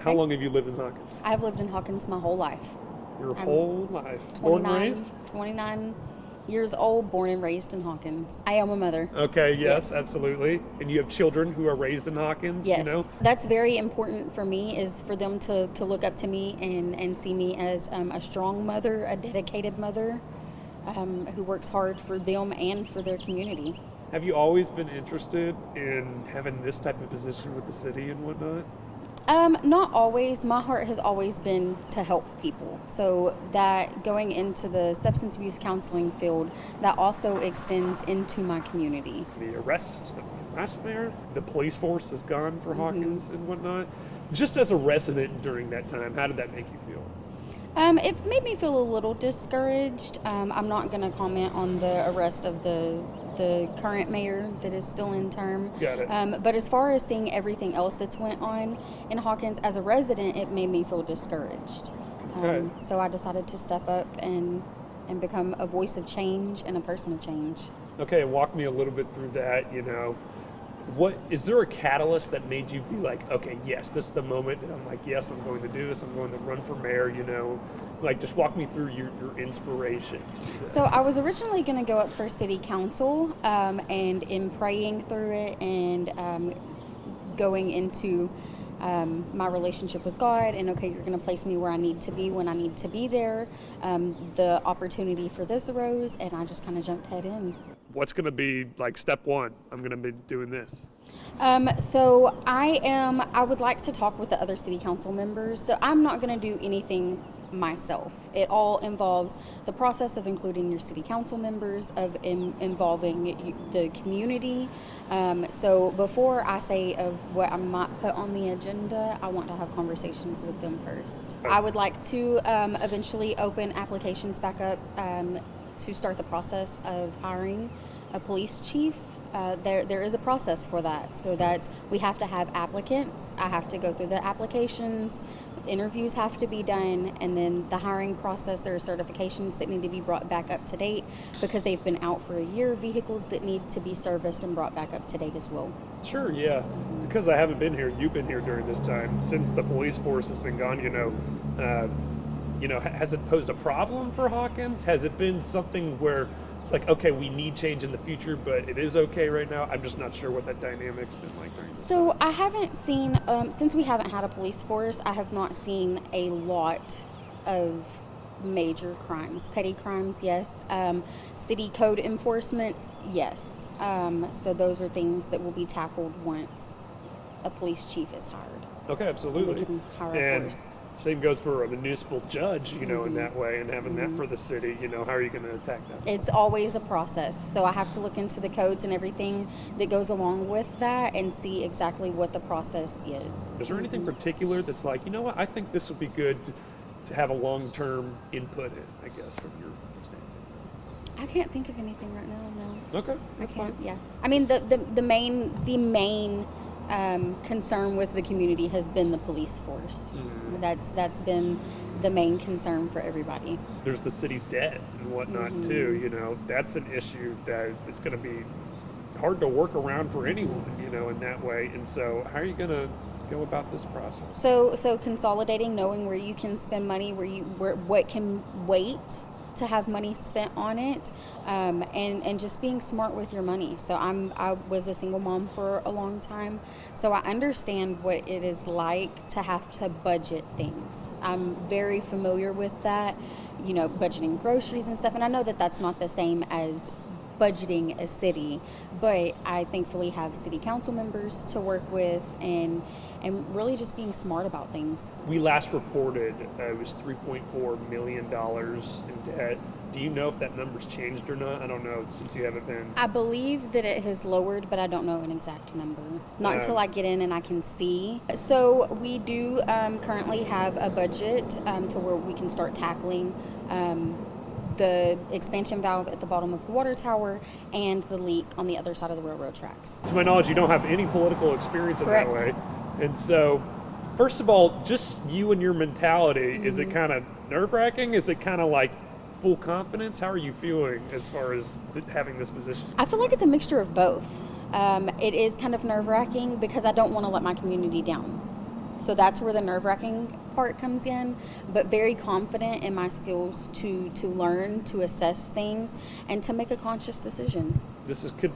Okay. How long have you lived in Hawkins? I have lived in Hawkins my whole life. Your I'm whole life? Born and raised? 29 years old, born and raised in Hawkins. I am a mother. Okay, yes, absolutely. And you have children who are raised in Hawkins, Yes. you know? That's very important for me, is for them to look up to me and see me as a strong mother, a dedicated mother, who works hard for them and for their community. Have you always been interested in having this type of position with the city and whatnot? Not always. My heart has always been to help people. So that going into the substance abuse counseling field, that also extends into my community. The arrest of the last mayor, the police force is gone for Hawkins and whatnot. Just as a resident during that time, how did that make you feel? It made me feel a little discouraged. I'm not going to comment on the arrest of the current mayor that is still in term. Got it. But as far as seeing everything else that's went on in Hawkins, as a resident, it made me feel discouraged. Okay. So I decided to step up and become a voice of change and a person of change. Okay, walk me a little bit through that, you know. What is there a catalyst that made you be like, okay, yes, this is the moment that I'm like, yes, I'm going to do this, I'm going to run for mayor, you know? Like, just walk me through your inspiration. So I was originally going to go up for city council, and in praying through it and going into my relationship with God, and okay, you're going to place me where I need to be when I need to be there. The opportunity for this arose, and I just kind of jumped head in. What's going to be like step one? I'm going to be doing this. So I would like to talk with the other city council members. So I'm not going to do anything myself. It all involves the process of including your city council members, of involving the community. So before I say of what I might put on the agenda, I want to have conversations with them first. I would like to eventually open applications back up to start the process of hiring a police chief. There is a process for that. So that we have to have applicants. I have to go through the applications. Interviews have to be done, and then the hiring process, there are certifications that need to be brought back up to date because they've been out for a year, vehicles that need to be serviced and brought back up to date as well. Sure, yeah. Because I haven't been here, you've been here during this time. Since the police force has been gone, has it posed a problem for Hawkins? Has it been something where it's like, okay, we need change in the future, but it is okay right now? I'm just not sure what that dynamic's been like during this time. I haven't seen, since we haven't had a police force, I have not seen a lot of major crimes. Petty crimes, yes. City code enforcements, yes. So those are things that will be tackled once a police chief is hired. Okay, absolutely. We can hire a force. Same goes for a municipal judge, in that way, and having that for the city, how are you going to attack that? It's always a process. So I have to look into the codes and everything that goes along with that and see exactly what the process is. Is there anything particular that's like, you know what, I think this would be good to have a long-term input in, I guess, from your standpoint? I can't think of anything right now, no. Okay, I can't, yeah. I mean, the main concern with the community has been the police force. That's been the main concern for everybody. There's the city's debt and whatnot too. That's an issue that it's going to be hard to work around for anyone, in that way. And so, how are you going to go about this process? So consolidating, knowing where you can spend money, what can wait to have money spent on it, and just being smart with your money. So I was a single mom for a long time, so I understand what it is like to have to budget things. I'm very familiar with that, budgeting groceries and stuff, and I know that that's not the same as budgeting a city, but I thankfully have city council members to work with and really just being smart about things. We last reported it was $3.4 million in debt. Do you know if that number's changed or not? I don't know, since you haven't been. I believe that it has lowered, but I don't know an exact number. Not until I get in and I can see. So we do currently have a budget to where we can start tackling the expansion valve at the bottom of the water tower and the leak on the other side of the railroad tracks. To my knowledge, you don't have any political experience in Correct. that way. And so, first of all, just you and your mentality, is it kind of nerve-wracking? Is it kind of like full confidence? How are you feeling as far as having this position? I feel like it's a mixture of both. It is kind of nerve-wracking because I don't want to let my community down. So that's where the nerve-wracking part comes in, but very confident in my skills to learn, to assess things, and to make a conscious decision. Could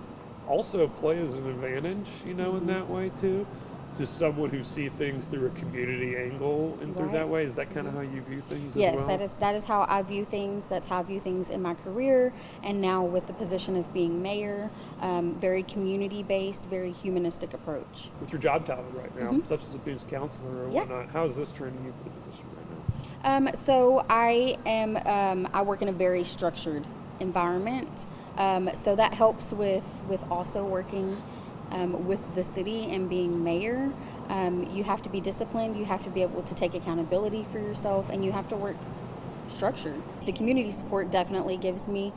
also play as an advantage, in that way too. Just someone who see things through a community angle and through that way. Is that kind of how you view things Yes, as well? that is how I view things. That's how I view things in my career, and now with the position of being mayor, very community-based, very humanistic approach. With your job title right now, substance abuse counselor or whatnot, how is this training you for the position right now? So I am. I work in a very structured environment, so that helps with also working with the city and being mayor. You have to be disciplined. You have to be able to take accountability for yourself, and you have to work structured. The community support definitely gives me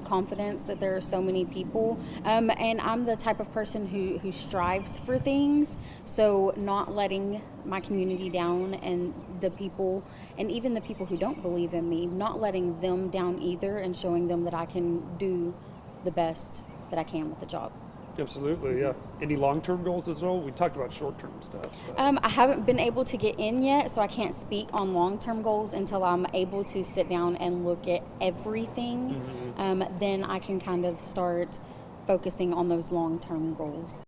confidence that there are so many people, and I'm the type of person who strives for things, so not letting my community down, and the people, and even the people who don't believe in me, not letting them down either, and showing them that I can do the best that I can with the job. Absolutely, yeah. Any long-term goals as well? We talked about short-term stuff. I haven't been able to get in yet, so I can't speak on long-term goals until I'm able to sit down and look at everything. Then I can kind of start focusing on those long-term goals.